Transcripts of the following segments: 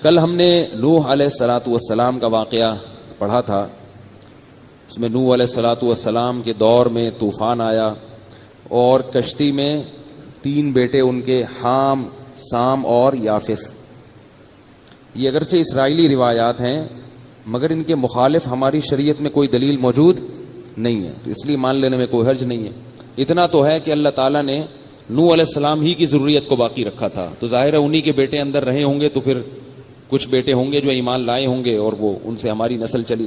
کل ہم نے نوح علیہ الصلاۃ والسلام کا واقعہ پڑھا تھا. اس میں نوح علیہ الصلاۃ والسلام کے دور میں طوفان آیا اور کشتی میں 3 بیٹے ان کے، حام، سام اور یافث. یہ اگرچہ اسرائیلی روایات ہیں مگر ان کے مخالف ہماری شریعت میں کوئی دلیل موجود نہیں ہے، تو اس لیے مان لینے میں کوئی حرج نہیں ہے. اتنا تو ہے کہ اللہ تعالیٰ نے نوح علیہ السلام ہی کی ضروریت کو باقی رکھا تھا، تو ظاہر ہے انہی کے بیٹے اندر رہے ہوں گے، تو پھر کچھ بیٹے ہوں گے جو ایمان لائے ہوں گے اور وہ ان سے ہماری نسل چلی.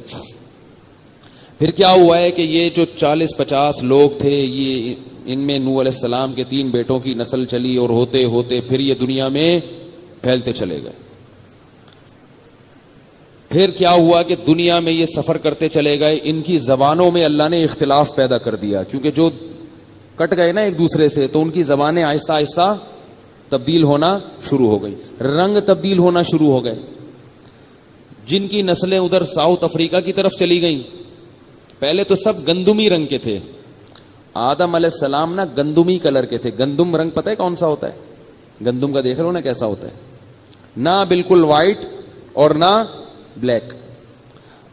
پھر کیا ہوا ہے کہ یہ جو 40-50 لوگ تھے، یہ ان میں نوح علیہ السلام کے 3 بیٹوں کی نسل چلی اور ہوتے ہوتے پھر یہ دنیا میں پھیلتے چلے گئے. پھر کیا ہوا کہ دنیا میں یہ سفر کرتے چلے گئے، ان کی زبانوں میں اللہ نے اختلاف پیدا کر دیا، کیونکہ جو کٹ گئے نا ایک دوسرے سے تو ان کی زبانیں آہستہ آہستہ تبدیل ہونا شروع ہو گئی، رنگ تبدیل ہونا شروع ہو گئے. جن کی نسلیں ادھر ساؤتھ افریقہ کی طرف چلی گئیں، پہلے تو سب گندمی رنگ کے تھے. آدم علیہ السلام نا گندمی کلر کے تھے. گندم رنگ پتہ ہے کون سا ہوتا ہے؟ گندم کا دیکھ رہے ہو نا کیسا ہوتا ہے، نہ بالکل وائٹ اور نہ بلیک.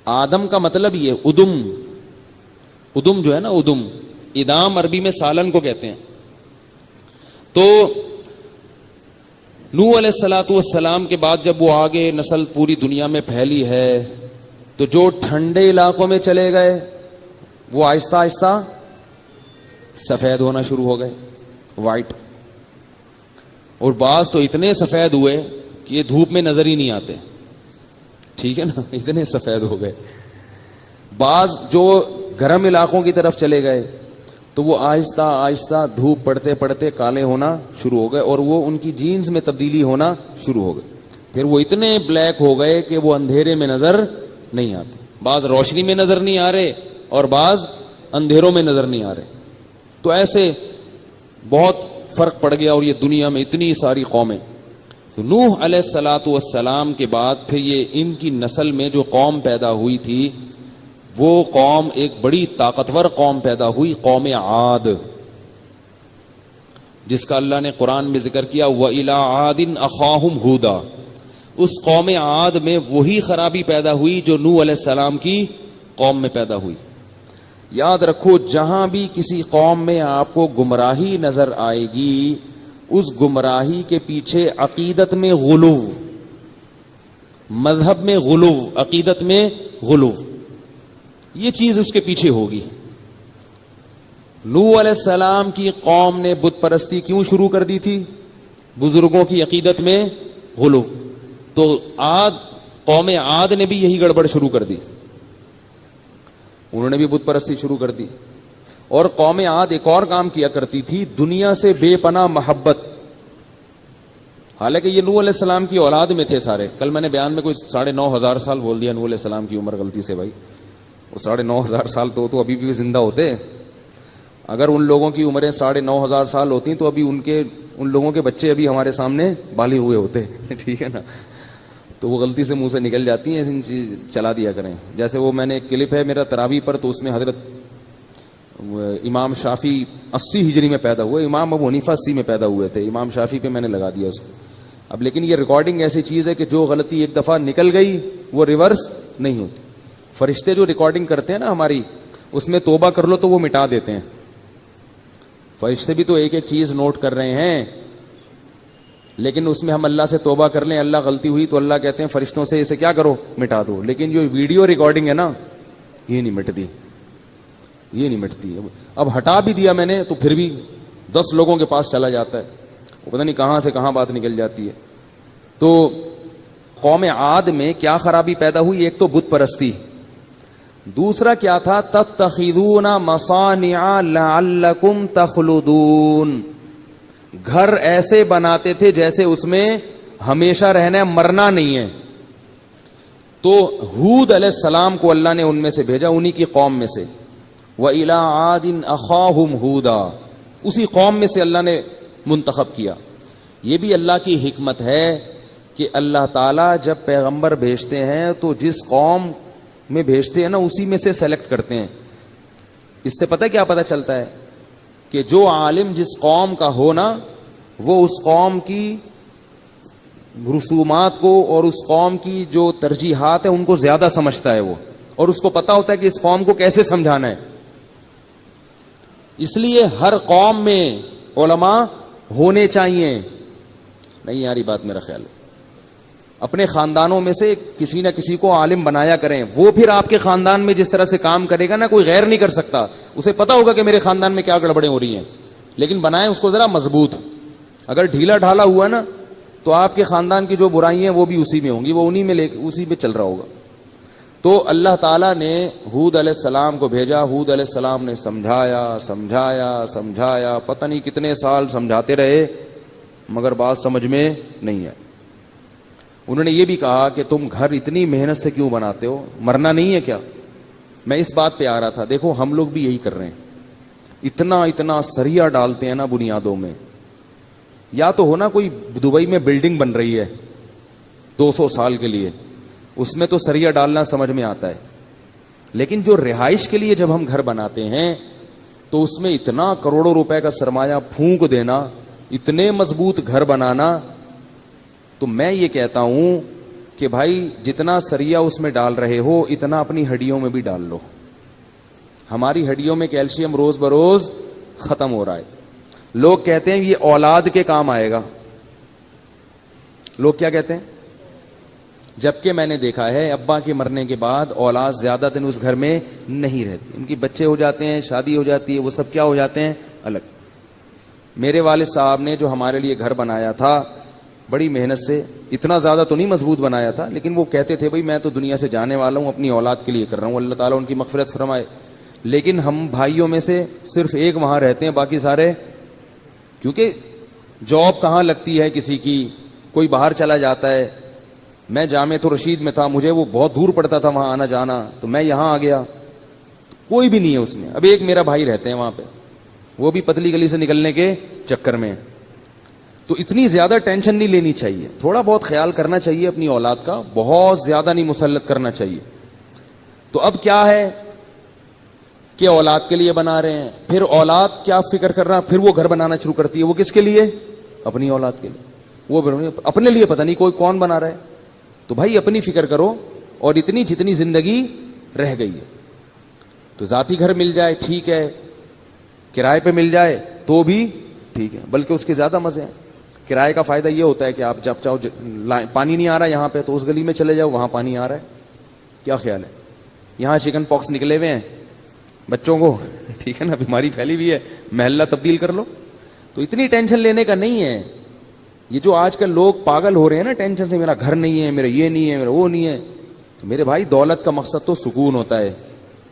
آدم کا مطلب یہ ادم، ادم جو ہے نا، ادم، ادام عربی میں سالن کو کہتے ہیں. تو نوح علیہ الصلاۃ والسلام کے بعد جب وہ آگے نسل پوری دنیا میں پھیلی ہے تو جو ٹھنڈے علاقوں میں چلے گئے وہ آہستہ آہستہ سفید ہونا شروع ہو گئے، وائٹ. اور بعض تو اتنے سفید ہوئے کہ یہ دھوپ میں نظر ہی نہیں آتے، ٹھیک ہے نا، اتنے سفید ہو گئے. بعض جو گرم علاقوں کی طرف چلے گئے تو وہ آہستہ آہستہ دھوپ پڑتے پڑتے کالے ہونا شروع ہو گئے اور وہ ان کی جینز میں تبدیلی ہونا شروع ہو گئی. پھر وہ اتنے بلیک ہو گئے کہ وہ اندھیرے میں نظر نہیں آتے. بعض روشنی میں نظر نہیں آ رہے اور بعض اندھیروں میں نظر نہیں آ رہے. تو ایسے بہت فرق پڑ گیا اور یہ دنیا میں اتنی ساری قومیں. تو نوح علیہ الصلاۃ والسلام کے بعد پھر یہ ان کی نسل میں جو قوم پیدا ہوئی تھی وہ قوم ایک بڑی طاقتور قوم پیدا ہوئی، قوم عاد، جس کا اللہ نے قرآن میں ذکر کیا وَإِلَىٰ عَادٍ أَخَاهُمْ هُودًا. اس قوم عاد میں وہی خرابی پیدا ہوئی جو نوح علیہ السلام کی قوم میں پیدا ہوئی. یاد رکھو جہاں بھی کسی قوم میں آپ کو گمراہی نظر آئے گی، اس گمراہی کے پیچھے عقیدت میں غلو، مذہب میں غلو، عقیدت میں غلو، یہ چیز اس کے پیچھے ہوگی. نوح علیہ السلام کی قوم نے بت پرستی کیوں شروع کر دی تھی؟ بزرگوں کی عقیدت میں غلو. تو قوم عاد نے بھی یہی گڑبڑ شروع کر دی، انہوں نے بھی بت پرستی شروع کر دی. اور قوم عاد ایک اور کام کیا کرتی تھی، دنیا سے بے پناہ محبت. حالانکہ یہ نوح علیہ السلام کی اولاد میں تھے سارے. کل میں نے بیان میں کوئی 9,500 سال بول دیا نوح علیہ السلام کی عمر غلطی سے. بھائی وہ 9,500 سال تو ابھی بھی زندہ ہوتے. اگر ان لوگوں کی عمریں 9,500 سال ہوتی تو ابھی ان لوگوں کے بچے ابھی ہمارے سامنے بالغ ہوئے ہوتے. ٹھیک ہے نا، تو وہ غلطی سے منہ سے نکل جاتی ہیں، ان چیز چلا دیا کریں. جیسے وہ میں نے ایک کلپ ہے میرا تراویح پر، تو اس میں حضرت امام شافعی 80 ہجری میں پیدا ہوئے، امام ابو حنیفہ 80 میں پیدا ہوئے تھے. امام شافعی پہ میں نے لگا دیا اس کو. اب لیکن یہ ریکارڈنگ ایسی چیز ہے کہ جو غلطی ایک دفعہ نکل گئی وہ ریورس نہیں ہوتی. فرشتے جو ریکارڈنگ کرتے ہیں نا ہماری، اس میں توبہ کر لو تو وہ مٹا دیتے ہیں. فرشتے بھی تو ایک ایک چیز نوٹ کر رہے ہیں، لیکن اس میں ہم اللہ سے توبہ کر لیں، اللہ غلطی ہوئی تو اللہ کہتے ہیں فرشتوں سے اسے کیا کرو، مٹا دو. لیکن جو ویڈیو ریکارڈنگ ہے نا، یہ نہیں مٹتی، یہ نہیں مٹتی. اب ہٹا بھی دیا میں نے تو پھر بھی 10 لوگوں کے پاس چلا جاتا ہے، وہ پتہ نہیں کہاں سے کہاں بات نکل جاتی ہے. تو قوم عاد میں کیا خرابی پیدا ہوئی؟ ایک تو بت پرستی، دوسرا کیا تھا؟ تتخذون مصانع لعلکم تخلدون. گھر ایسے بناتے تھے جیسے اس میں ہمیشہ رہنا ہے، مرنا نہیں ہے. تو ہود علیہ السلام کو اللہ نے ان میں سے بھیجا، انہی کی قوم میں سے. وَإِلَىٰ عَادٍ أَخَاهُمْ هُودًا، اسی قوم میں سے اللہ نے منتخب کیا. یہ بھی اللہ کی حکمت ہے کہ اللہ تعالیٰ جب پیغمبر بھیجتے ہیں تو جس قوم میں بھیجتے ہیں نا اسی میں سے سلیکٹ کرتے ہیں. اس سے پتہ کیا پتہ چلتا ہے کہ جو عالم جس قوم کا ہو نا، وہ اس قوم کی رسومات کو اور اس قوم کی جو ترجیحات ہیں ان کو زیادہ سمجھتا ہے وہ, اور اس کو پتا ہوتا ہے کہ اس قوم کو کیسے سمجھانا ہے. اس لیے ہر قوم میں علماء ہونے چاہیے. نہیں یار یہ بات میرا خیال ہے, اپنے خاندانوں میں سے کسی نہ کسی کو عالم بنایا کریں. وہ پھر آپ کے خاندان میں جس طرح سے کام کرے گا نا, کوئی غیر نہیں کر سکتا. اسے پتا ہوگا کہ میرے خاندان میں کیا گڑبڑیں ہو رہی ہیں, لیکن بنائیں اس کو ذرا مضبوط. اگر ڈھیلا ڈھالا ہوا نا تو آپ کے خاندان کی جو برائیاں ہیں وہ بھی اسی میں ہوں گی, وہ انہی میں اسی میں چل رہا ہوگا. تو اللہ تعالیٰ نے ہود علیہ السلام کو بھیجا. ہود علیہ السلام نے سمجھایا, پتہ نہیں کتنے سال سمجھاتے رہے, مگر بات سمجھ میں نہیں ہے. انہوں نے یہ بھی کہا کہ تم گھر اتنی محنت سے کیوں بناتے ہو, مرنا نہیں ہے کیا؟ میں اس بات پہ آ رہا تھا. دیکھو ہم لوگ بھی یہی کر رہے ہیں, اتنا سریا ڈالتے ہیں نا بنیادوں میں. یا تو ہونا کوئی دبئی میں بلڈنگ بن رہی ہے 200 سال کے لیے, اس میں تو سریا ڈالنا سمجھ میں آتا ہے. لیکن جو رہائش کے لیے جب ہم گھر بناتے ہیں تو اس میں اتنا کروڑوں روپے کا سرمایہ پھونک دینا, اتنے مضبوط گھر بنانا. تو میں یہ کہتا ہوں کہ بھائی جتنا سریا اس میں ڈال رہے ہو اتنا اپنی ہڈیوں میں بھی ڈال لو. ہماری ہڈیوں میں کیلشیم روز بروز ختم ہو رہا ہے. لوگ کہتے ہیں یہ اولاد کے کام آئے گا. لوگ کیا کہتے ہیں؟ جبکہ میں نے دیکھا ہے ابا کے مرنے کے بعد اولاد زیادہ دن اس گھر میں نہیں رہتی. ان کی بچے ہو جاتے ہیں, شادی ہو جاتی ہے, وہ سب کیا ہو جاتے ہیں الگ. میرے والد صاحب نے جو ہمارے لیے گھر بنایا تھا بڑی محنت سے, اتنا زیادہ تو نہیں مضبوط بنایا تھا, لیکن وہ کہتے تھے بھائی میں تو دنیا سے جانے والا ہوں, اپنی اولاد کے لیے کر رہا ہوں, اللہ تعالیٰ ان کی مغفرت فرمائے. لیکن ہم بھائیوں میں سے صرف ایک وہاں رہتے ہیں, باقی سارے, کیونکہ جاب کہاں لگتی ہے کسی کی, کوئی باہر چلا جاتا ہے. میں جامع تو رشید میں تھا, مجھے وہ بہت دور پڑتا تھا وہاں آنا جانا, تو میں یہاں آ گیا, کوئی بھی نہیں ہے اس میں. اب ایک میرا بھائی رہتے ہیں وہاں پہ, وہ بھی پتلی گلی سے نکلنے کے چکر میں. تو اتنی زیادہ ٹینشن نہیں لینی چاہیے, تھوڑا بہت خیال کرنا چاہیے اپنی اولاد کا, بہت زیادہ نہیں مسلط کرنا چاہیے. تو اب کیا ہے کہ اولاد کے لیے بنا رہے ہیں, پھر اولاد کیا فکر کر رہا, پھر وہ گھر بنانا شروع کرتی ہے. وہ کس کے لیے؟ اپنی اولاد کے لیے. وہ اپنے لیے پتہ نہیں کوئی کون بنا رہا ہے. تو بھائی اپنی فکر کرو, اور اتنی جتنی زندگی رہ گئی ہے تو ذاتی گھر مل جائے ٹھیک ہے, کرائے پہ مل جائے تو بھی ٹھیک ہے, بلکہ اس کے زیادہ مزے ہیں. کرائے کا فائدہ یہ ہوتا ہے کہ آپ جب چاہو, پانی نہیں آ رہا یہاں پہ تو اس گلی میں چلے جاؤ, وہاں پانی آ رہا ہے. کیا خیال ہے؟ یہاں چکن پاکس نکلے ہوئے ہیں بچوں کو, ٹھیک ہے نا, بیماری پھیلی ہوئی ہے, محلہ تبدیل کر لو. تو اتنی ٹینشن لینے کا نہیں ہے. یہ جو آج کل لوگ پاگل ہو رہے ہیں نا ٹینشن سے, میرا گھر نہیں ہے, میرا یہ نہیں ہے, میرا وہ نہیں ہے. تو میرے بھائی دولت کا مقصد تو سکون ہوتا ہے.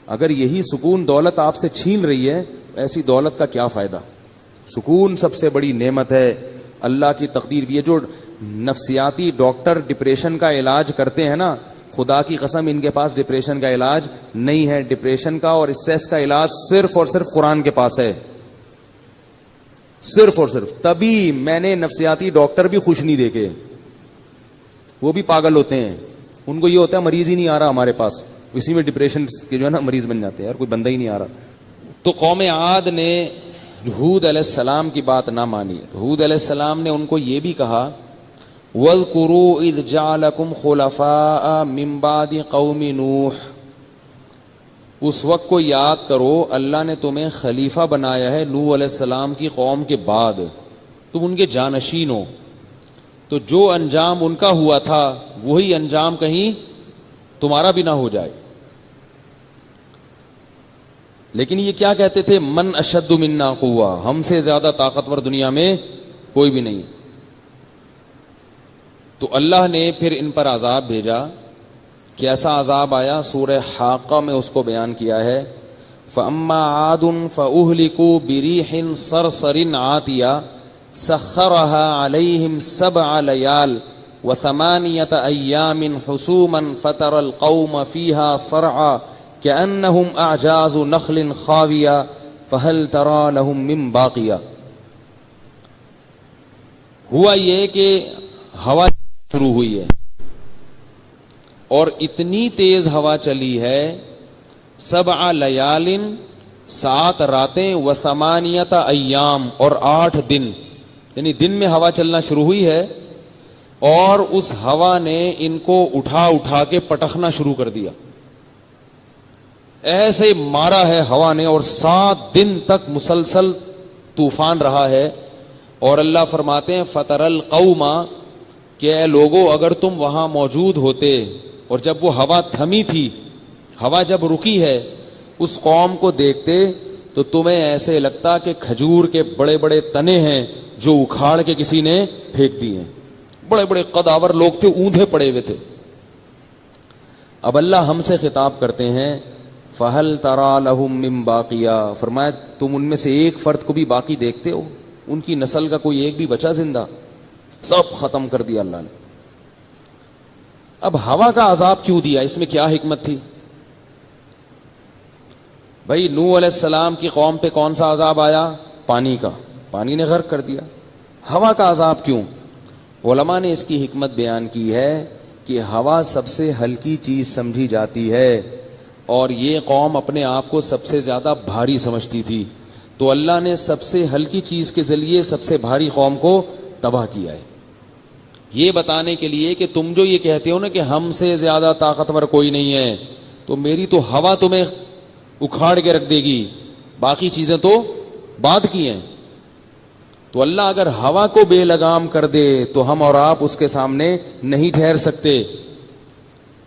اگر یہی سکون دولت آپ سے چھین رہی ہے, ایسی دولت کا کیا فائدہ؟ سکون سب سے بڑی نعمت ہے, اللہ کی تقدیر بھی ہے. جو نفسیاتی ڈاکٹر ڈپریشن کا علاج کرتے ہیں نا, خدا کی قسم ان کے پاس ڈپریشن کا علاج نہیں ہے. ڈپریشن کا اور اسٹریس کا علاج صرف اور صرف قرآن کے پاس ہے, صرف اور صرف. تبھی میں نے نفسیاتی ڈاکٹر بھی خوش نہیں دیکھے, وہ بھی پاگل ہوتے ہیں. ان کو یہ ہوتا ہے مریض ہی نہیں آ رہا ہمارے پاس, اسی میں ڈپریشن کے جو ہے نا مریض بن جاتے ہیں, یار کوئی بندہ ہی نہیں آ رہا. تو قوم عاد نے ہود علیہ السلام کی بات نہ مانی. تو ہود علیہ السلام نے ان کو یہ بھی کہا, وَاذْكُرُوا إِذْ جَعَلَكُمْ خُلَفَاءَ مِن بَعْدِ قَوْمِ نُوحٍ, اس وقت کو یاد کرو اللہ نے تمہیں خلیفہ بنایا ہے نوح علیہ السلام کی قوم کے بعد, تم ان کے جانشین ہو. تو جو انجام ان کا ہوا تھا وہی انجام کہیں تمہارا بھی نہ ہو جائے. لیکن یہ کیا کہتے تھے, من اشد منا قوہ, ہم سے زیادہ طاقتور دنیا میں کوئی بھی نہیں. تو اللہ نے پھر ان پر عذاب بھیجا. کیسا عذاب آیا؟ سورہ حاقہ میں اس کو بیان کیا ہے. فَأَمَّا عَادٌ فَأُهْلِكُوا بِرِيحٍ صَرْصَرٍ عَاتِيَةٍ سَخَّرَهَا عَلَيْهِمْ 7 لَيَالٍ و8 أَيَّامٍ حُسُومًا فَتَرَى الْقَوْمَ فِيهَا صَرْعًا كَأَنَّهُمْ أَعْجَازُ نَخْلٍ خَاوِيَةٍ فَهَلْ تَرَى لَهُم مِّن بَاقِيَةٍ. ہوا یہ کہ ہوا شروع ہوئی ہے اور اتنی تیز ہوا چلی ہے, 7 لیال, 7 راتیں, و8 ایام, اور 8 دن, یعنی دن میں ہوا چلنا شروع ہوئی ہے اور اس ہوا نے ان کو اٹھا اٹھا کے پٹخنا شروع کر دیا. ایسے مارا ہے ہوا نے, اور 7 دن تک مسلسل طوفان رہا ہے. اور اللہ فرماتے ہیں فَتَرَ الْقَوْمَ, کہ اے لوگو اگر تم وہاں موجود ہوتے اور جب وہ ہوا تھمی تھی, ہوا جب رکی ہے, اس قوم کو دیکھتے تو تمہیں ایسے لگتا کہ کھجور کے بڑے بڑے تنے ہیں جو اکھاڑ کے کسی نے پھینک دیے. بڑے بڑے قداور لوگ تھے, اوندھے پڑے ہوئے تھے. اب اللہ ہم سے خطاب کرتے ہیں فَهَلْ تَرَى لَهُم مِّن بَاقِيَةٍ, فرمایا تم ان میں سے ایک فرد کو بھی باقی دیکھتے ہو؟ ان کی نسل کا کوئی ایک بھی بچا زندہ؟ سب ختم کر دیا اللہ نے. اب ہوا کا عذاب کیوں دیا, اس میں کیا حکمت تھی؟ بھائی نوح علیہ السلام کی قوم پہ کون سا عذاب آیا؟ پانی کا, پانی نے غرق کر دیا. ہوا کا عذاب کیوں؟ علماء نے اس کی حکمت بیان کی ہے کہ ہوا سب سے ہلکی چیز سمجھی جاتی ہے, اور یہ قوم اپنے آپ کو سب سے زیادہ بھاری سمجھتی تھی, تو اللہ نے سب سے ہلکی چیز کے ذریعے سب سے بھاری قوم کو تباہ کیا ہے. یہ بتانے کے لیے کہ تم جو یہ کہتے ہو نا کہ ہم سے زیادہ طاقتور کوئی نہیں ہے, تو میری تو ہوا تمہیں اکھاڑ کے رکھ دے گی, باقی چیزیں تو بعد کی ہیں. تو اللہ اگر ہوا کو بے لگام کر دے تو ہم اور آپ اس کے سامنے نہیں ٹھہر سکتے.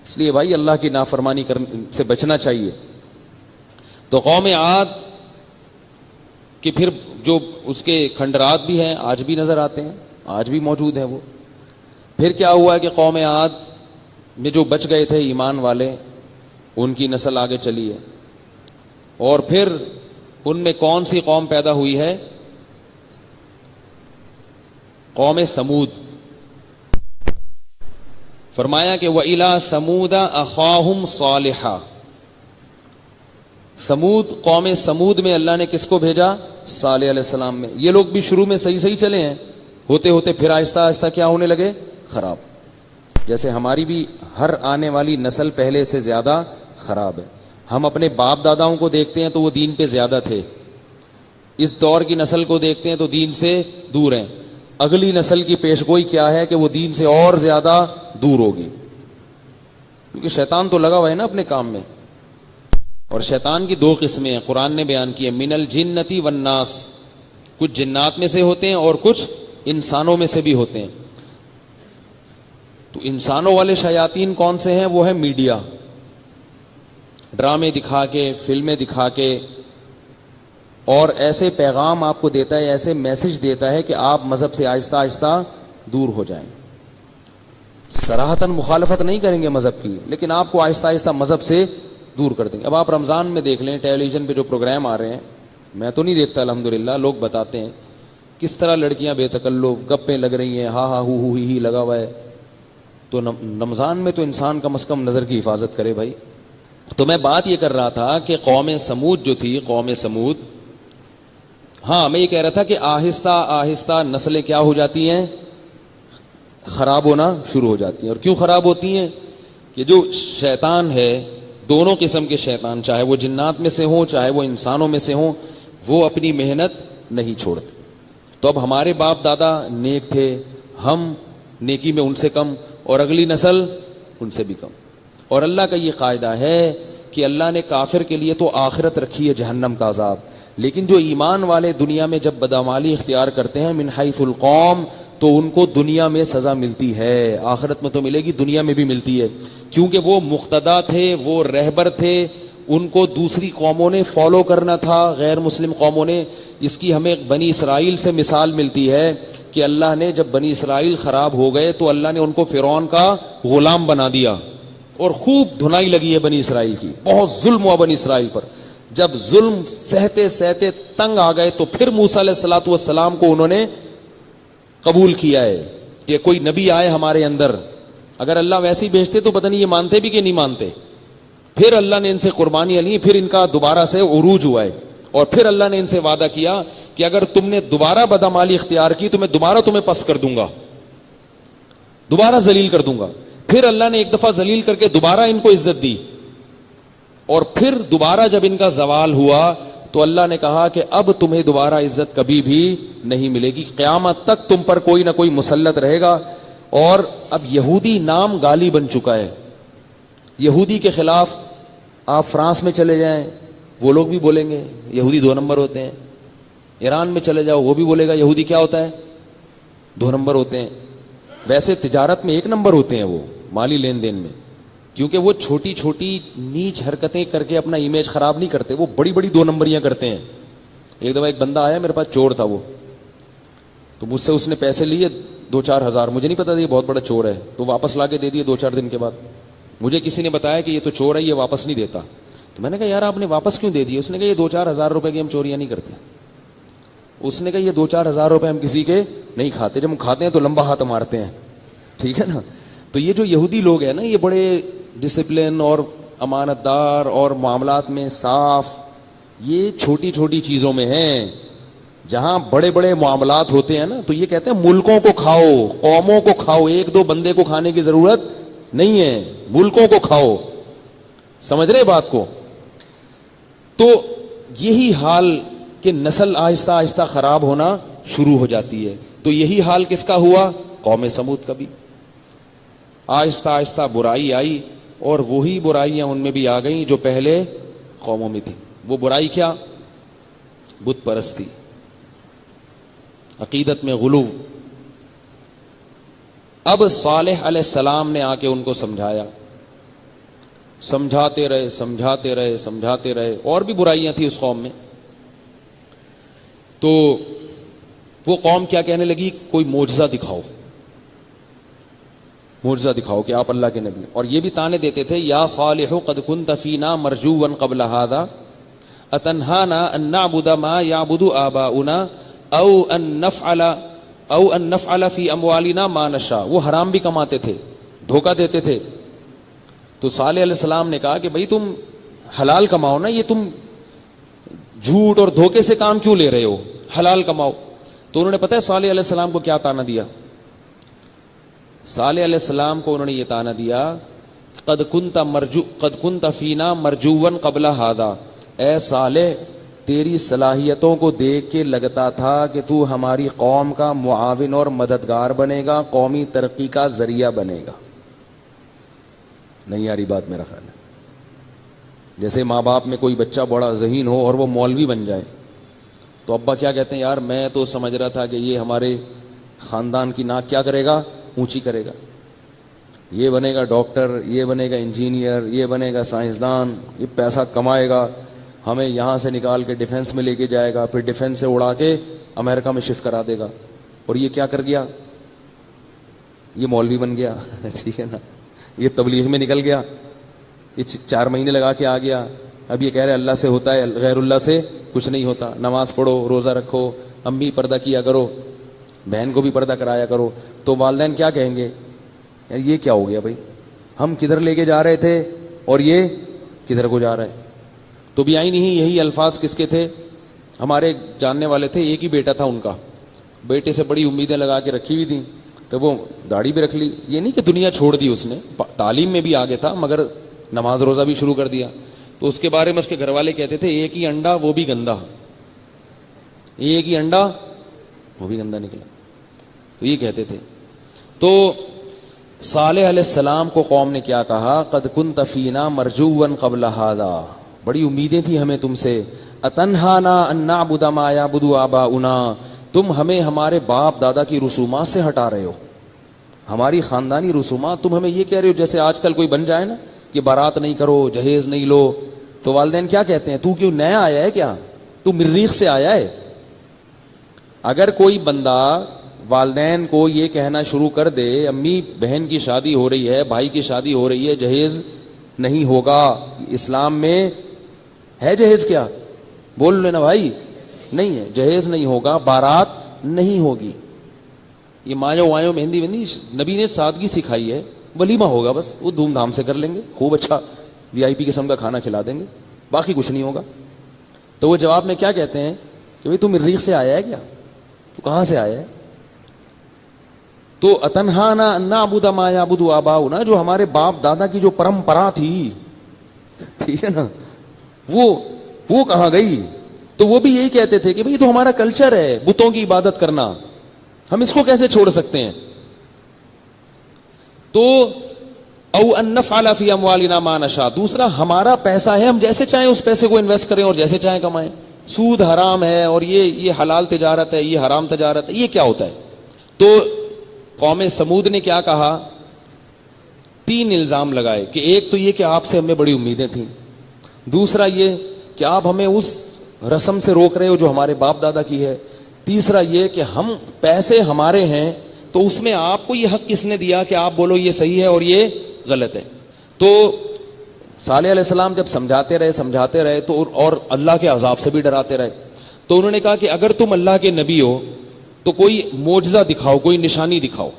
اس لیے بھائی اللہ کی نافرمانی سے بچنا چاہیے. تو قوم عاد کہ پھر جو اس کے کھنڈرات بھی ہیں آج بھی نظر آتے ہیں, آج بھی موجود ہیں وہ. پھر کیا ہوا کہ قوم عاد میں جو بچ گئے تھے ایمان والے, ان کی نسل آگے چلی ہے, اور پھر ان میں کون سی قوم پیدا ہوئی ہے؟ قوم سمود. فرمایا کہ وَإِلَىٰ ثَمُودَ أَخَاهُمْ صَالِحًا, سمود, قوم سمود میں اللہ نے کس کو بھیجا؟ صالح علیہ السلام میں. یہ لوگ بھی شروع میں صحیح صحیح چلے ہیں, ہوتے ہوتے پھر آہستہ آہستہ کیا ہونے لگے؟ خراب. جیسے ہماری بھی ہر آنے والی نسل پہلے سے زیادہ خراب ہے. ہم اپنے باپ داداؤں کو دیکھتے ہیں تو وہ دین پہ زیادہ تھے, اس دور کی نسل کو دیکھتے ہیں تو دین سے دور ہیں. اگلی نسل کی پیشگوئی کیا ہے کہ وہ دین سے اور زیادہ دور ہوگی, کیونکہ شیطان تو لگا ہوا ہے نا اپنے کام میں. اور شیطان کی 2 قسمیں ہیں, قرآن نے بیان کی ہے, من الجنتی والناس, کچھ جنات میں سے ہوتے ہیں اور کچھ انسانوں میں سے بھی ہوتے ہیں. تو انسانوں والے شیاطین کون سے ہیں؟ وہ ہے میڈیا, ڈرامے دکھا کے, فلمیں دکھا کے, اور ایسے پیغام آپ کو دیتا ہے, ایسے میسج دیتا ہے کہ آپ مذہب سے آہستہ آہستہ دور ہو جائیں. صراحتاً مخالفت نہیں کریں گے مذہب کی, لیکن آپ کو آہستہ آہستہ مذہب سے دور کر دیں گے. اب آپ رمضان میں دیکھ لیں ٹیلی ویژن پہ جو پروگرام آ رہے ہیں, میں تو نہیں دیکھتا الحمدللہ, لوگ بتاتے ہیں کس طرح لڑکیاں بے تکلف گپیں لگ رہی ہیں, ہا ہا ہو ہی لگا ہوا ہے. تو رمضان میں تو انسان کم از کم نظر کی حفاظت کرے بھائی. تو میں بات یہ کر رہا تھا کہ قوم سمود جو تھی, قوم سمود, ہاں میں یہ کہہ رہا تھا کہ آہستہ آہستہ نسلیں کیا ہو جاتی ہیں؟ خراب ہونا شروع ہو جاتی ہیں. اور کیوں خراب ہوتی ہیں؟ کہ جو شیطان ہے, دونوں قسم کے شیطان, چاہے وہ جنات میں سے ہوں چاہے وہ انسانوں میں سے ہوں, وہ اپنی محنت نہیں چھوڑتے. تو اب ہمارے باپ دادا نیک تھے, ہم نیکی میں ان سے کم, اور اگلی نسل ان سے بھی کم. اور اللہ کا یہ قاعدہ ہے کہ اللہ نے کافر کے لیے تو آخرت رکھی ہے جہنم کا عذاب, لیکن جو ایمان والے دنیا میں جب بدعمالی اختیار کرتے ہیں من حیث القوم, تو ان کو دنیا میں سزا ملتی ہے, آخرت میں تو ملے گی, دنیا میں بھی ملتی ہے. کیونکہ وہ مقتدا تھے, وہ رہبر تھے, ان کو دوسری قوموں نے فالو کرنا تھا, غیر مسلم قوموں نے. اس کی ہمیں بنی اسرائیل سے مثال ملتی ہے کہ اللہ نے جب بنی اسرائیل خراب ہو گئے تو اللہ نے ان کو فرعون کا غلام بنا دیا, اور خوب دھنائی لگی ہے بنی اسرائیل کی, بہت ظلم ہوا بنی اسرائیل پر. جب ظلم سہتے سہتے تنگ آ گئے تو پھر موسیٰ علیہ الصلوۃ والسلام کو انہوں نے قبول کیا ہے کہ کوئی نبی آئے ہمارے اندر. اگر اللہ ویسے ہی بھیجتے تو پتہ نہیں یہ مانتے بھی کہ نہیں مانتے. پھر اللہ نے ان سے قربانیاں لی, پھر ان کا دوبارہ سے عروج ہوا ہے, اور پھر اللہ نے ان سے وعدہ کیا کہ اگر تم نے دوبارہ بدعمالی اختیار کی تو میں دوبارہ تمہیں پس کر دوں گا, دوبارہ ذلیل کر دوں گا. پھر اللہ نے ایک دفعہ ذلیل کر کے دوبارہ ان کو عزت دی, اور پھر دوبارہ جب ان کا زوال ہوا تو اللہ نے کہا کہ اب تمہیں دوبارہ عزت کبھی بھی نہیں ملے گی, قیامت تک تم پر کوئی نہ کوئی مسلط رہے گا. اور اب یہودی نام گالی بن چکا ہے. یہودی کے خلاف آپ فرانس میں چلے جائیں وہ لوگ بھی بولیں گے یہودی 2 نمبر ہوتے ہیں. ایران میں چلے جاؤ وہ بھی بولے گا یہودی کیا ہوتا ہے, 2 نمبر ہوتے ہیں. ویسے تجارت میں 1 نمبر ہوتے ہیں وہ, مالی لین دین میں, کیونکہ وہ چھوٹی چھوٹی نیچ حرکتیں کر کے اپنا امیج خراب نہیں کرتے, وہ بڑی بڑی 2 نمبریاں کرتے ہیں. ایک دفعہ ایک بندہ آیا میرے پاس, چور تھا وہ, تو مجھ سے اس نے پیسے لیے 2-4 ہزار. مجھے نہیں پتا تھا یہ بہت بڑا چور ہے, تو واپس لا کے دے دیے 2-4 دن کے بعد. مجھے کسی نے بتایا کہ یہ تو چور ہے, یہ واپس نہیں دیتا. تو میں نے کہا یار آپ نے واپس کیوں دے دیے؟ اس نے کہا یہ 2-4 ہزار روپے کی ہم چوریاں نہیں کرتے. اس نے کہا یہ 2-4 ہزار روپے ہم کسی کے نہیں کھاتے, جب ہم کھاتے ہیں تو لمبا ہاتھ مارتے ہیں, ٹھیک ہے نا. تو یہ جو یہودی لوگ ہیں نا, یہ بڑے ڈسپلن اور امانت دار اور معاملات میں صاف, یہ چھوٹی چھوٹی چیزوں میں ہیں. جہاں بڑے بڑے معاملات ہوتے ہیں نا, تو یہ کہتے ہیں ملکوں کو کھاؤ, قوموں کو کھاؤ, 1-2 بندے کو کھانے کی ضرورت نہیں ہے, ملکوں کو کھاؤ. سمجھ رہے بات کو؟ تو یہی حال کہ نسل آہستہ آہستہ خراب ہونا شروع ہو جاتی ہے. تو یہی حال کس کا ہوا؟ قوم سمود کا بھی. آہستہ آہستہ برائی آئی, اور وہی برائیاں ان میں بھی آ گئیں جو پہلے قوموں میں تھی. وہ برائی کیا؟ بت پرستی, عقیدت میں غلو. اب صالح علیہ السلام نے آ کے ان کو سمجھایا, سمجھاتے رہے سمجھاتے رہے سمجھاتے رہے. اور بھی برائیاں تھیں اس قوم میں. تو وہ قوم کیا کہنے لگی, کوئی معجزہ دکھاؤ, معجزہ دکھاؤ کہ آپ اللہ کے نبی. اور یہ بھی تانے دیتے تھے, یا صالح قد كنت فینا مرجوا قبل هذا اتنهانا ان نعبد ما يعبد آباؤنا او ان نفعل فی اموالنا ما نشاء. وہ حرام بھی کماتے تھے, دھوکہ دیتے تھے. تو صالح علیہ السلام نے کہا کہ بھئی تم حلال کماؤ نا, یہ تم جھوٹ اور دھوکے سے کام کیوں لے رہے ہو, حلال کماؤ. تو انہوں نے پتہ ہے صالح علیہ السلام کو کیا تانا دیا؟ صالح علیہ السلام کو انہوں نے یہ تانا دیا, قد کنت فینا مرجوا قبل هذا. اے صالح, تیری صلاحیتوں کو دیکھ کے لگتا تھا کہ تو ہماری قوم کا معاون اور مددگار بنے گا, قومی ترقی کا ذریعہ بنے گا. نہیں یاری بات میرا خیال ہے. جیسے ماں باپ میں کوئی بچہ بڑا ذہین ہو اور وہ مولوی بن جائے, تو ابا کیا کہتے ہیں, یار میں تو سمجھ رہا تھا کہ یہ ہمارے خاندان کی ناک کیا کرے گا, اونچی کرے گا, یہ بنے گا ڈاکٹر, یہ بنے گا انجینئر, یہ بنے گا سائنسدان, یہ پیسہ کمائے گا, ہمیں یہاں سے نکال کے ڈیفنس میں لے کے جائے گا, پھر ڈیفنس سے اڑا کے امریکہ میں شفٹ کرا دے گا. اور یہ کیا کر گیا, یہ مولوی بن گیا, ٹھیک ہے نا, یہ تبلیغ میں نکل گیا, یہ 4 مہینے لگا کے آ گیا. اب یہ کہہ رہے اللہ سے ہوتا ہے, غیر اللہ سے کچھ نہیں ہوتا. نماز پڑھو, روزہ رکھو, امی پردہ کیا کرو, بہن کو بھی پردہ کرایا کرو. تو والدین کیا کہیں گے, یار یہ کیا ہو گیا بھائی, ہم کدھر لے کے جا رہے تھے اور یہ کدھر کو جا رہا ہے. تو بھی آئی نہیں. یہی الفاظ کس کے تھے, ہمارے جاننے والے تھے, ایک ہی بیٹا تھا ان کا, بیٹے سے بڑی امیدیں لگا کے رکھی ہوئی تھیں, تو وہ داڑھی بھی رکھ لی. یہ نہیں کہ دنیا چھوڑ دی اس نے, تعلیم میں بھی آگے تھا, مگر نماز روزہ بھی شروع کر دیا. تو اس کے بارے میں اس کے گھر والے کہتے تھے, ایک ہی انڈا وہ بھی گندا, ایک ہی انڈا وہ بھی گندا نکلا. تو یہ کہتے تھے. تو صالح علیہ السلام کو قوم نے کیا کہا, قد کنت فینا مرجوا قبل هذا, بڑی امیدیں تھی ہمیں تم سے. اتنہانا ان نعبد ما یعبد آباؤنا, تم ہمیں ہمارے باپ دادا کی رسومات سے ہٹا رہے ہو, ہماری خاندانی رسومات. تم ہمیں یہ کہہ رہے ہو جیسے آج کل کوئی بن جائے نا کہ بارات نہیں کرو, جہیز نہیں لو, تو والدین کیا کہتے ہیں, تو کیوں نیا آیا ہے کیا, تو مریخ سے آیا ہے. اگر کوئی بندہ والدین کو یہ کہنا شروع کر دے, امی بہن کی شادی ہو رہی ہے, بھائی کی شادی ہو رہی ہے, جہیز نہیں ہوگا, اسلام میں ہے جہیز کیا, بول لینا بھائی, نہیں ہے, جہیز نہیں ہوگا, بارات نہیں ہوگی, یہ مایو وایو مہندی وہندی نبی نے سادگی سکھائی ہے, ولیمہ ہوگا بس, وہ دھوم دھام سے کر لیں گے, خوب اچھا VIP قسم کا کھانا کھلا دیں گے, باقی کچھ نہیں ہوگا. تو وہ جواب میں کیا کہتے ہیں کہ بھئی تو مریخ سے آیا ہے کیا, تو کہاں سے آیا ہے. تو اتنہانا ان نعبد ما یعبد آباؤنا, جو ہمارے باپ دادا کی جو پرمپرا تھی, ٹھیک ہے نا, وہ کہاں گئی. تو وہ بھی یہی کہتے تھے کہ بھئی تو ہمارا کلچر ہے بتوں کی عبادت کرنا, ہم اس کو کیسے چھوڑ سکتے ہیں. تو او ان نفعل فی اموالنا ما نشاء، دوسرا ہمارا پیسہ ہے، ہم جیسے چاہیں اس پیسے کو انویسٹ کریں اور جیسے چاہیں کمائیں. سود حرام ہے اور یہ حلال تجارت ہے، یہ حرام تجارت ہے، یہ کیا ہوتا ہے؟ تو قوم سمود نے کیا کہا؟ 3 الزام لگائے کہ ایک تو یہ کہ آپ سے ہمیں بڑی امیدیں تھیں، دوسرا یہ کہ آپ ہمیں اس رسم سے روک رہے ہو جو ہمارے باپ دادا کی ہے، تیسرا یہ کہ ہم پیسے ہمارے ہیں تو اس میں آپ کو یہ حق کس نے دیا کہ آپ بولو یہ صحیح ہے اور یہ غلط ہے؟ تو صالح علیہ السلام جب سمجھاتے رہے تو اور اللہ کے عذاب سے بھی ڈراتے رہے، تو انہوں نے کہا کہ اگر تم اللہ کے نبی ہو تو کوئی معجزہ دکھاؤ، کوئی نشانی دکھاؤ.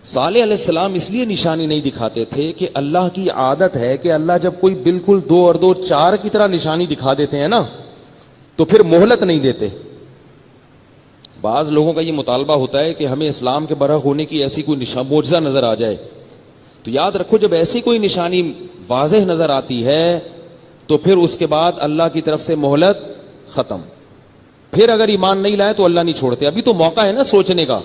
صالح علیہ السلام اس لیے نشانی نہیں دکھاتے تھے کہ اللہ کی عادت ہے کہ اللہ جب کوئی بالکل 2 اور 2 4 کی طرح نشانی دکھا دیتے ہیں نا تو پھر مہلت نہیں دیتے. بعض لوگوں کا یہ مطالبہ ہوتا ہے کہ ہمیں اسلام کے برحق ہونے کی ایسی کوئی معجزہ نظر آ جائے، تو یاد رکھو جب ایسی کوئی نشانی واضح نظر آتی ہے تو پھر اس کے بعد اللہ کی طرف سے مہلت ختم. پھر اگر ایمان نہیں لائے تو اللہ نہیں چھوڑتے. ابھی تو موقع ہے نا سوچنے کا،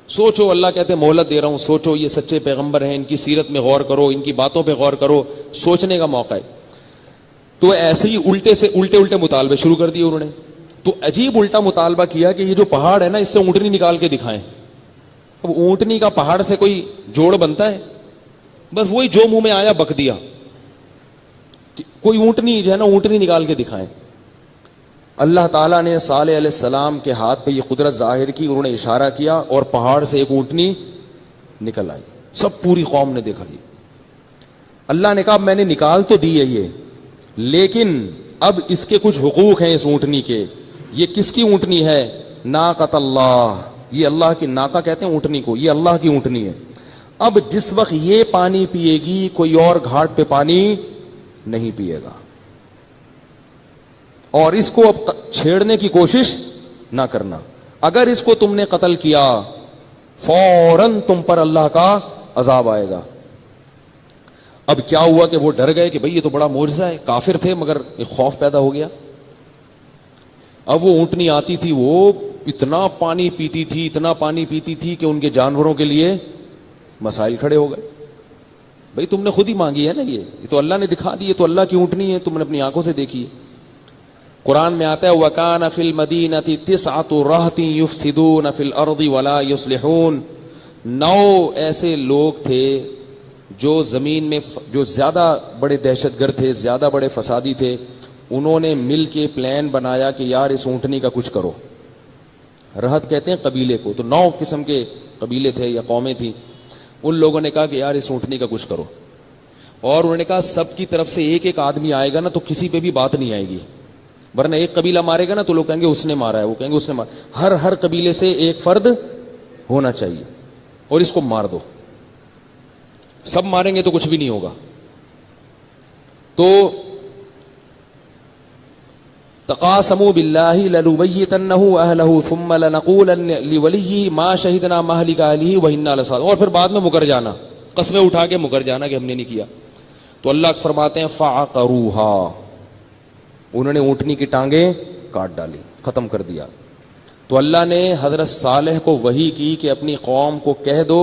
سوچو، اللہ کہتے ہیں مہلت دے رہا ہوں، سوچو یہ سچے پیغمبر ہیں، ان کی سیرت میں غور کرو، ان کی باتوں پہ غور کرو، سوچنے کا موقع ہے. تو ایسے ہی الٹے مطالبے شروع کر دیے انہوں نے. تو عجیب الٹا مطالبہ کیا کہ یہ جو پہاڑ ہے نا اس سے اونٹنی نکال کے دکھائیں. اب اونٹنی کا پہاڑ سے کوئی جوڑ بنتا ہے؟ بس وہی جو منہ میں آیا بک دیا. کوئی اونٹنی جو ہے نا اونٹنی نکال کے دکھائیں. اللہ تعالیٰ نے صالح علیہ السلام کے ہاتھ پہ یہ قدرت ظاہر کی، انہوں نے اشارہ کیا اور پہاڑ سے ایک اونٹنی نکل آئی. سب پوری قوم نے دیکھا. یہ اللہ نے کہا میں نے نکال تو دی ہے یہ، لیکن اب اس کے کچھ حقوق ہیں اس اونٹنی کے. یہ کس کی اونٹنی ہے؟ ناقۃ اللہ، یہ اللہ کی ناقہ کہتے ہیں اونٹنی کو، یہ اللہ کی اونٹنی ہے. اب جس وقت یہ پانی پیے گی کوئی اور گھاٹ پہ پانی نہیں پیے گا، اور اس کو اب چھیڑنے کی کوشش نہ کرنا. اگر اس کو تم نے قتل کیا فوراً تم پر اللہ کا عذاب آئے گا. اب کیا ہوا کہ وہ ڈر گئے کہ بھئی یہ تو بڑا معجزہ ہے. کافر تھے مگر ایک خوف پیدا ہو گیا. اب وہ اونٹنی آتی تھی، وہ اتنا پانی پیتی تھی کہ ان کے جانوروں کے لیے مسائل کھڑے ہو گئے. بھئی تم نے خود ہی مانگی ہے نا، یہ تو اللہ نے دکھا دی، یہ تو اللہ کی اونٹنی ہے، تم نے اپنی آنکھوں سے دیکھی ہے. قرآن میں آتا ہے وَكَانَ فِي الْمَدِينَةِ 9 رَهْطٍ يُفْسِدُونَ فِي الْأَرْضِ وَلَا يُصْلِحُونَ. 9 ایسے لوگ تھے جو زمین میں جو زیادہ بڑے دہشت گرد تھے، زیادہ بڑے فسادی تھے. انہوں نے مل کے پلان بنایا کہ یار اس اونٹنی کا کچھ کرو. رہط کہتے ہیں قبیلے کو، تو 9 قسم کے قبیلے تھے یا قومیں تھیں. ان لوگوں نے کہا کہ یار اس اونٹنی کا کچھ کرو، اور انہوں نے کہا سب کی طرف سے ایک آدمی آئے گا نا تو کسی پہ بھی بات نہیں آئے گی، ورنہ ایک قبیلہ مارے گا نا تو لوگ کہیں گے اس نے مارا ہے، وہ کہیں گے اس نے مارا. ہر قبیلے سے ایک فرد ہونا چاہیے اور اس کو مار دو. سب ماریں گے تو کچھ بھی نہیں ہوگا. تو تقاسموا باللہ لنبیتنہ اہلہ ثم لنقولن لولیہ ما شہدنا مہلک اہلہ وإنا لصادقون. اور پھر بعد میں مکر جانا، قسمیں اٹھا کے مکر جانا کہ ہم نے نہیں کیا. تو اللہ فرماتے ہیں فعقروها، انہوں نے اونٹنی کی ٹانگیں کاٹ ڈالی، ختم کر دیا. تو اللہ نے حضرت صالح کو وحی کی کہ اپنی قوم کو کہہ دو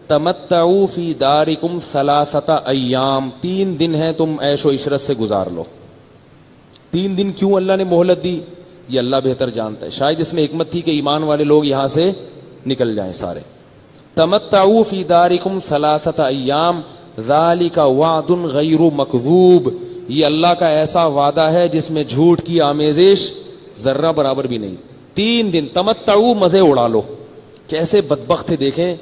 تمتعوا فی دارکم 3 ایام، 3 دن ہیں تم عیش و عشرت سے گزار لو. 3 دن کیوں اللہ نے مہلت دی یہ اللہ بہتر جانتا ہے. شاید اس میں حکمت تھی کہ ایمان والے لوگ یہاں سے نکل جائیں سارے. تمتعوا فی دارکم 3 ایام ذالک وعد غیر مکذوب، یہ اللہ کا ایسا وعدہ ہے جس میں جھوٹ کی آمیزش ذرہ برابر بھی نہیں. 3 دن تمتعوا، مزے اڑا لو. کیسے بدبخت تھے دیکھیں،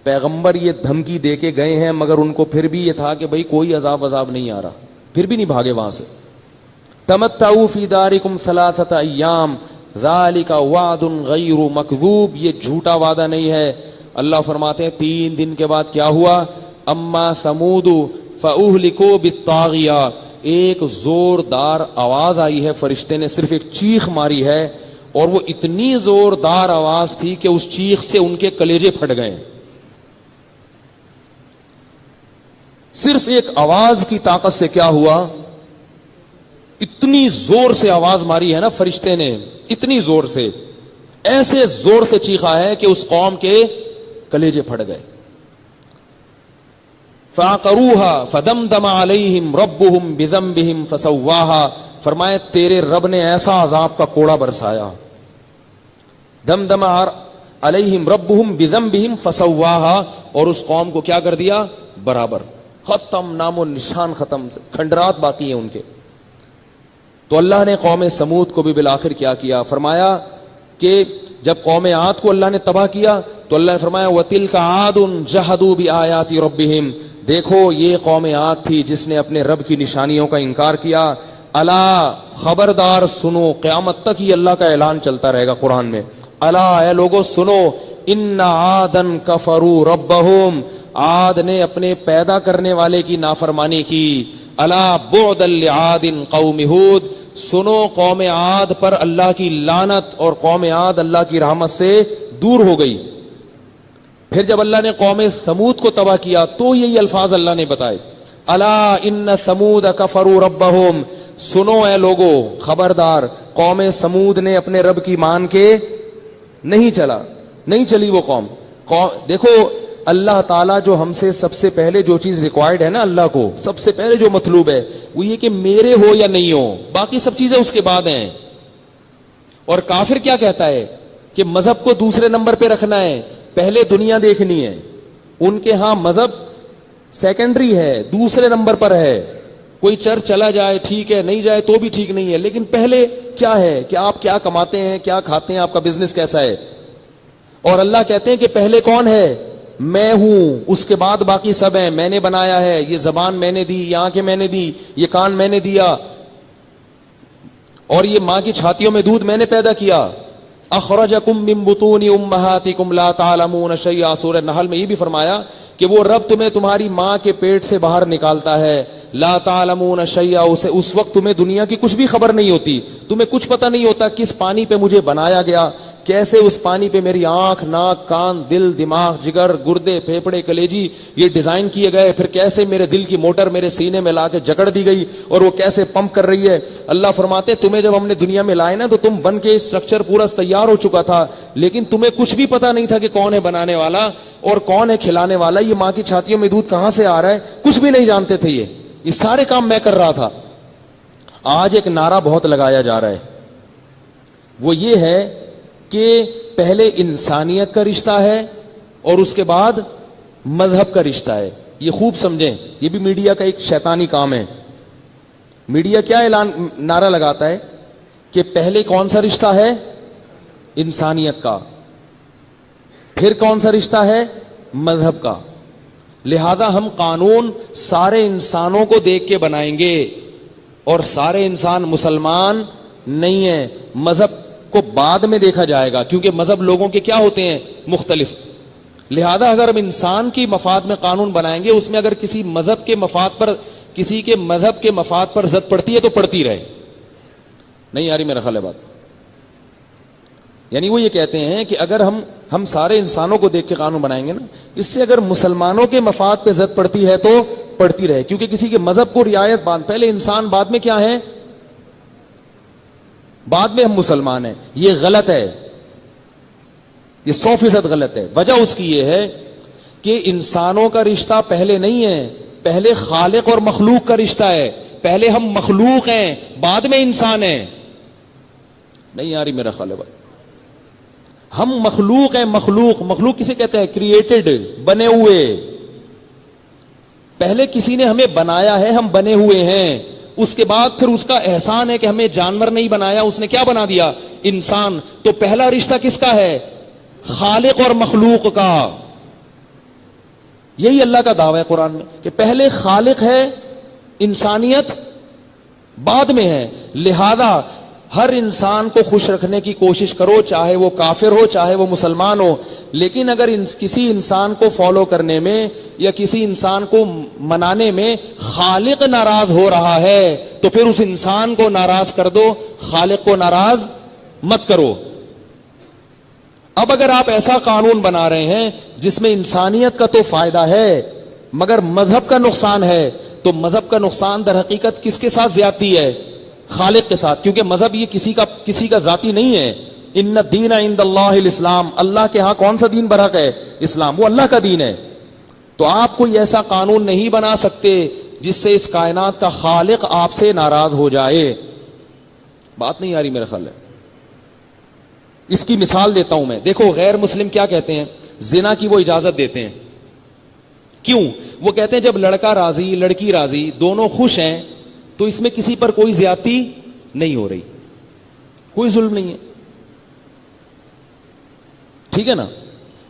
پیغمبر یہ دھمکی دے کے گئے ہیں مگر ان کو پھر بھی یہ تھا کہ بھئی کوئی عذاب نہیں آ رہا، پھر بھی نہیں بھاگے وہاں سے. تمتعوا فی دارکم 3 ایام ذالک وعد غیر مکذوب، یہ جھوٹا وعدہ نہیں ہے. اللہ فرماتے ہیں 3 دن کے بعد کیا ہوا؟ اما ثمود فاہلکوا بالطاغیہ، ایک زوردار آواز آئی ہے، فرشتے نے صرف ایک چیخ ماری ہے اور وہ اتنی زوردار آواز تھی کہ اس چیخ سے ان کے کلیجے پھٹ گئے. صرف ایک آواز کی طاقت سے کیا ہوا؟ اتنی زور سے آواز ماری ہے نا فرشتے نے، اتنی زور سے، ایسے زور سے چیخا ہے کہ اس قوم کے کلیجے پھٹ گئے. فعقروها فدمدم علیہم ربهم بذنبهم فسواها، فرمایا تیرے رب نے ایسا عذاب کا کوڑا برسایا، دمدم علیہم ربهم بذنبهم فسواها، اور اس قوم کو کیا کر دیا؟ برابر، ختم، نام و نشان ختم، کھنڈرات باقی ہیں ان کے۔ تو اللہ نے قوم سمود کو بھی بالآخر کیا کیا؟ فرمایا کہ جب قوم عاد کو اللہ نے تباہ کیا تو اللہ نے فرمایا وَتِلْكَ عَادٌ جَحَدُوا بِآيَاتِ رَبِّهِمْ، دیکھو یہ قوم عاد تھی جس نے اپنے رب کی نشانیوں کا انکار کیا۔ الا، خبردار سنو، قیامت تک یہ اللہ کا اعلان چلتا رہے گا قرآن میں، الا اے لوگو سنو، ان عادن کفروا ربہم، عاد نے اپنے پیدا کرنے والے کی نافرمانی کی۔ الا بعدا لعاد قوم ہود، سنو قوم عاد پر اللہ کی لعنت، اور قوم عاد اللہ کی رحمت سے دور ہو گئی۔ پھر جب اللہ نے قوم ثمود کو تباہ کیا تو یہی الفاظ اللہ نے بتائے، الا ان ثمود کفروا ربہم، سنو اے لوگو، خبردار قوم ثمود نے اپنے رب کی مان کے نہیں چلی وہ قوم۔ دیکھو اللہ تعالیٰ جو ہم سے سب سے پہلے جو چیز ریکوائرڈ ہے نا، اللہ کو سب سے پہلے جو مطلوب ہے وہ یہ کہ میرے ہو یا نہیں ہو، باقی سب چیزیں اس کے بعد ہیں۔ اور کافر کیا کہتا ہے کہ مذہب کو دوسرے نمبر پہ رکھنا ہے، پہلے دنیا دیکھنی ہے۔ ان کے ہاں مذہب سیکنڈری ہے، دوسرے نمبر پر ہے۔ کوئی چرچ چلا جائے ٹھیک ہے، نہیں جائے تو بھی ٹھیک نہیں ہے، لیکن پہلے کیا ہے کہ آپ کیا کماتے ہیں، کیا کھاتے ہیں، آپ کا بزنس کیسا ہے۔ اور اللہ کہتے ہیں کہ پہلے کون ہے؟ میں ہوں، اس کے بعد باقی سب ہیں، میں نے بنایا ہے، یہ زبان میں نے دی، یہ آنکھیں میں نے دی، یہ کان میں نے دیا، اور یہ ماں کی چھاتیوں میں دودھ میں نے پیدا کیا۔ اخرجکم من بطون امہاتکم لا تعلمون شیئا، سورہ نحل میں یہ بھی فرمایا کہ وہ رب تمہیں تمہاری ماں کے پیٹ سے باہر نکالتا ہے، لا تعلمون شیئا، اس وقت تمہیں دنیا کی کچھ بھی خبر نہیں ہوتی، تمہیں کچھ پتہ نہیں ہوتا کس پانی پہ مجھے بنایا گیا، کیسے اس پانی پہ میری آنکھ، ناک، کان، دل، دماغ، جگر، گردے، پھیپھڑے، کلیجی یہ ڈیزائن کیے گئے، پھر کیسے میرے دل کی موٹر میرے سینے میں لا کے جکڑ دی گئی اور وہ کیسے پمپ کر رہی ہے۔ اللہ فرماتے تمہیں جب ہم نے دنیا میں لائے نا تو تم بن کے اسٹرکچر پورا تیار ہو چکا تھا، لیکن تمہیں کچھ بھی پتا نہیں تھا کہ کون ہے بنانے والا اور کون ہے کھلانے والا، یہ ماں کی چھاتیوں میں دودھ کہاں سے آ رہا ہے، کچھ بھی نہیں جانتے تھے۔ یہ سارے کام میں کر رہا تھا۔ آج ایک نعرہ بہت لگایا جا رہا ہے، وہ یہ ہے کہ پہلے انسانیت کا رشتہ ہے اور اس کے بعد مذہب کا رشتہ ہے۔ یہ خوب سمجھیں، یہ بھی میڈیا کا ایک شیطانی کام ہے۔ میڈیا کیا نعرہ لگاتا ہے کہ پہلے کون سا رشتہ ہے؟ انسانیت کا، پھر کون سا رشتہ ہے؟ مذہب کا۔ لہذا ہم قانون سارے انسانوں کو دیکھ کے بنائیں گے، اور سارے انسان مسلمان نہیں ہیں، مذہب کو بعد میں دیکھا جائے گا، کیونکہ مذہب لوگوں کے کیا ہوتے ہیں؟ مختلف۔ لہذا اگر ہم انسان کی مفاد میں قانون بنائیں گے، اس میں اگر کسی مذہب کے مفاد پر، کسی کے مذہب کے مفاد پر زد پڑتی ہے تو پڑتی رہے۔ نہیں یاری میرا خیال ہے بات، یعنی وہ یہ کہتے ہیں کہ اگر ہم سارے انسانوں کو دیکھ کے قانون بنائیں گے نا، اس سے اگر مسلمانوں کے مفاد پہ زد پڑتی ہے تو پڑتی رہے، کیونکہ کسی کے مذہب کو رعایت پہلے انسان بعد میں کیا ہے؟ بعد میں ہم مسلمان ہیں۔ یہ غلط ہے، یہ 100% غلط ہے۔ وجہ اس کی یہ ہے کہ انسانوں کا رشتہ پہلے نہیں ہے، پہلے خالق اور مخلوق کا رشتہ ہے۔ پہلے ہم مخلوق ہیں، بعد میں انسان ہیں۔ نہیں یاری میرا خیال ہے بھائی، ہم مخلوق ہیں۔ مخلوق کسے کہتے ہیں؟ کریٹڈ، بنے ہوئے۔ پہلے کسی نے ہمیں بنایا ہے، ہم بنے ہوئے ہیں، اس کے بعد پھر اس کا احسان ہے کہ ہمیں جانور نہیں بنایا، اس نے کیا بنا دیا؟ انسان۔ تو پہلا رشتہ کس کا ہے؟ خالق اور مخلوق کا۔ یہی اللہ کا دعویٰ ہے قرآن میں کہ پہلے خالق ہے، انسانیت بعد میں ہے۔ لہذا ہر انسان کو خوش رکھنے کی کوشش کرو، چاہے وہ کافر ہو چاہے وہ مسلمان ہو، لیکن اگر کسی انسان کو فالو کرنے میں یا کسی انسان کو منانے میں خالق ناراض ہو رہا ہے تو پھر اس انسان کو ناراض کر دو، خالق کو ناراض مت کرو۔ اب اگر آپ ایسا قانون بنا رہے ہیں جس میں انسانیت کا تو فائدہ ہے مگر مذہب کا نقصان ہے، تو مذہب کا نقصان در حقیقت کس کے ساتھ زیادتی ہے؟ خالق کے ساتھ، کیونکہ مذہب یہ کسی کا ذاتی نہیں ہے۔ ان الدین عند اللہ الاسلام، اللہ کے ہاں کون سا دین برحق ہے؟ اسلام، وہ اللہ کا دین ہے۔ تو آپ کوئی ایسا قانون نہیں بنا سکتے جس سے اس کائنات کا خالق آپ سے ناراض ہو جائے. بات نہیں آ رہی میرا خیال ہے. اس کی مثال دیتا ہوں میں. دیکھو غیر مسلم کیا کہتے ہیں, زنا کی وہ اجازت دیتے ہیں. کیوں؟ وہ کہتے ہیں جب لڑکا راضی لڑکی راضی دونوں خوش ہیں تو اس میں کسی پر کوئی زیادتی نہیں ہو رہی, کوئی ظلم نہیں ہے. ٹھیک ہے نا.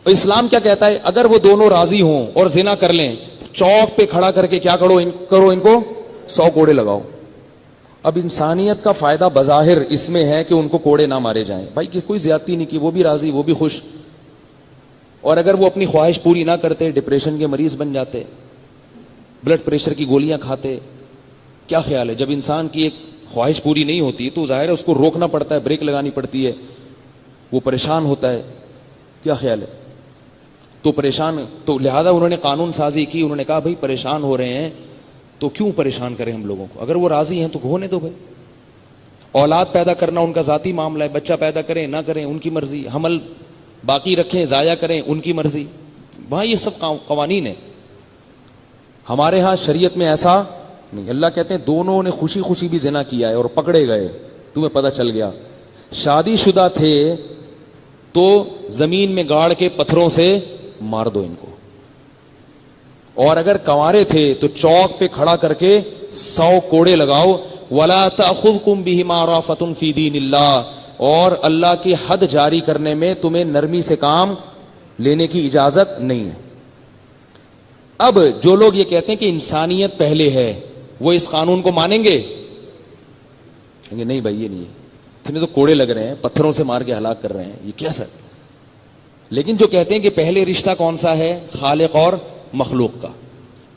اور اسلام کیا کہتا ہے, اگر وہ دونوں راضی ہوں اور زنا کر لیں تو چوک پہ کھڑا کر کے کیا کرو ان کو 100 کوڑے لگاؤ. اب انسانیت کا فائدہ بظاہر اس میں ہے کہ ان کو کوڑے نہ مارے جائیں. بھائی کوئی زیادتی نہیں کی, وہ بھی راضی وہ بھی خوش. اور اگر وہ اپنی خواہش پوری نہ کرتے ڈپریشن کے مریض بن جاتے, بلڈ پریشر کی گولیاں کھاتے. کیا خیال ہے, جب انسان کی ایک خواہش پوری نہیں ہوتی تو ظاہر ہے اس کو روکنا پڑتا ہے, بریک لگانی پڑتی ہے, وہ پریشان ہوتا ہے. کیا خیال ہے؟ تو پریشان, تو لہذا انہوں نے قانون سازی کی. انہوں نے کہا بھائی پریشان ہو رہے ہیں تو کیوں پریشان کریں ہم لوگوں کو, اگر وہ راضی ہیں تو ہونے دو بھائی. اولاد پیدا کرنا ان کا ذاتی معاملہ ہے, بچہ پیدا کریں نہ کریں ان کی مرضی, حمل باقی رکھیں ضائع کریں ان کی مرضی. وہاں یہ سب قوانین ہیں. ہمارے ہاں شریعت میں ایسا نہیں. اللہ کہتے ہیں دونوں نے خوشی خوشی بھی زنا کیا ہے اور پکڑے گئے, تمہیں پتہ چل گیا, شادی شدہ تھے تو زمین میں گاڑ کے پتھروں سے مار دو ان کو, اور اگر کنوارے تھے تو چوک پہ کھڑا کر کے 100 کوڑے لگاؤ. وَلَا تَأْخُذْكُمْ بِهِمَا رَأْفَةٌ فِي دِينِ اللَّهِ, اور اللہ کی حد جاری کرنے میں تمہیں نرمی سے کام لینے کی اجازت نہیں ہے. اب جو لوگ یہ کہتے ہیں کہ انسانیت پہلے ہے وہ اس قانون کو مانیں گے؟ کہیں گے نہیں بھائی یہ نہیں ہے, اتنے تو کوڑے لگ رہے ہیں, پتھروں سے مار کے ہلاک کر رہے ہیں, یہ کیا سر. لیکن جو کہتے ہیں کہ پہلے رشتہ کون سا ہے, خالق اور مخلوق کا,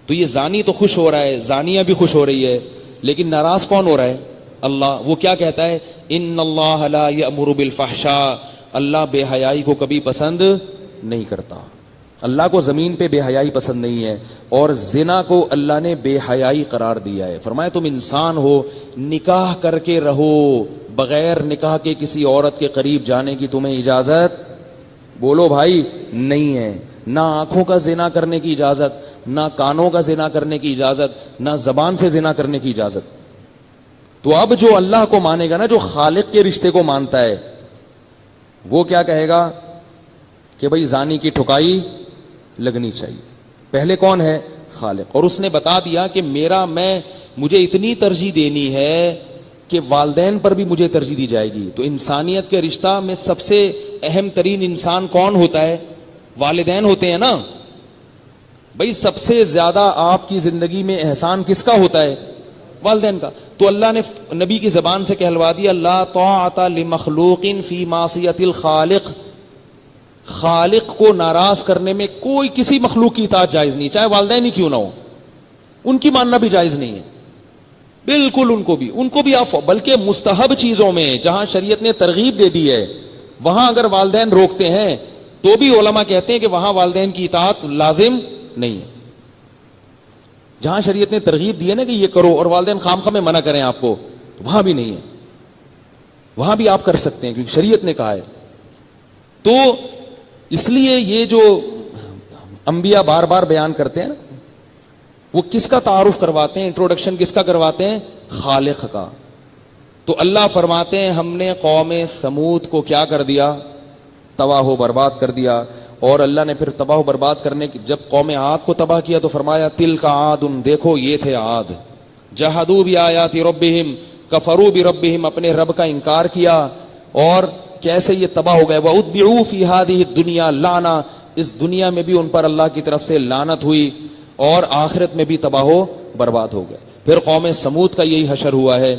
تو یہ زانی تو خوش ہو رہا ہے, زانیہ بھی خوش ہو رہی ہے, لیکن ناراض کون ہو رہا ہے؟ اللہ. وہ کیا کہتا ہے, ان اللہ لا یأمر بالفحشاء, اللہ بے حیائی کو کبھی پسند نہیں کرتا. اللہ کو زمین پہ بے حیائی پسند نہیں ہے, اور زنا کو اللہ نے بے حیائی قرار دیا ہے. فرمایا تم انسان ہو, نکاح کر کے رہو, بغیر نکاح کے کسی عورت کے قریب جانے کی تمہیں اجازت, بولو بھائی, نہیں ہے. نہ آنکھوں کا زنا کرنے کی اجازت, نہ کانوں کا زنا کرنے کی اجازت, نہ زبان سے زنا کرنے کی اجازت. تو اب جو اللہ کو مانے گا نا, جو خالق کے رشتے کو مانتا ہے, وہ کیا کہے گا کہ بھائی زانی کی ٹھکائی لگنی چاہیے. پہلے کون ہے؟ خالق. اور اس نے بتا دیا کہ مجھے اتنی ترجیح دینی ہے کہ والدین پر بھی مجھے ترجیح دی جائے گی. تو انسانیت کے رشتہ میں سب سے اہم ترین انسان کون ہوتا ہے؟ والدین ہوتے ہیں نا. بھائی سب سے زیادہ آپ کی زندگی میں احسان کس کا ہوتا ہے؟ والدین کا. تو اللہ نے نبی کی زبان سے کہلوا دیا, لا طاعت لمخلوق فی معصیت الخالق, خالق کو ناراض کرنے میں کوئی کسی مخلوق کی اطاعت جائز نہیں, چاہے والدین ہی کیوں نہ ہو, ان کی ماننا بھی جائز نہیں ہے. بالکل ان کو بھی آپ, بلکہ مستحب چیزوں میں جہاں شریعت نے ترغیب دے دی ہے وہاں اگر والدین روکتے ہیں تو بھی علماء کہتے ہیں کہ وہاں والدین کی اطاعت لازم نہیں ہے. جہاں شریعت نے ترغیب دی ہے نا کہ یہ کرو اور والدین خامخواہ میں منع کریں آپ کو, تو وہاں بھی نہیں ہے, وہاں بھی آپ کر سکتے ہیں کیونکہ شریعت نے کہا ہے. تو اس لیے یہ جو انبیاء بار بار بیان کرتے ہیں نا, وہ کس کا تعارف کرواتے ہیں, انٹروڈکشن کس کا کرواتے ہیں؟ خالق کا. تو اللہ فرماتے ہیں ہم نے قوم سمود کو کیا کر دیا؟ تباہ و برباد کر دیا. اور اللہ نے پھر تباہ و برباد کرنے کی جب قوم عاد کو تباہ کیا تو فرمایا تلک عاد, دیکھو یہ تھے عاد, جحدوا بآیات ربہم کفروا بربہم, اپنے رب کا انکار کیا اور کیسے یہ تباہ ہو گئے. واتبعوا فی ہذہ الدنیا لعنہ, اس دنیا میں بھی ان پر اللہ کی طرف سے لعنت ہوئی اور آخرت میں بھی تباہ و برباد ہو گئے. پھر قوم سمود کا یہی حشر ہوا ہے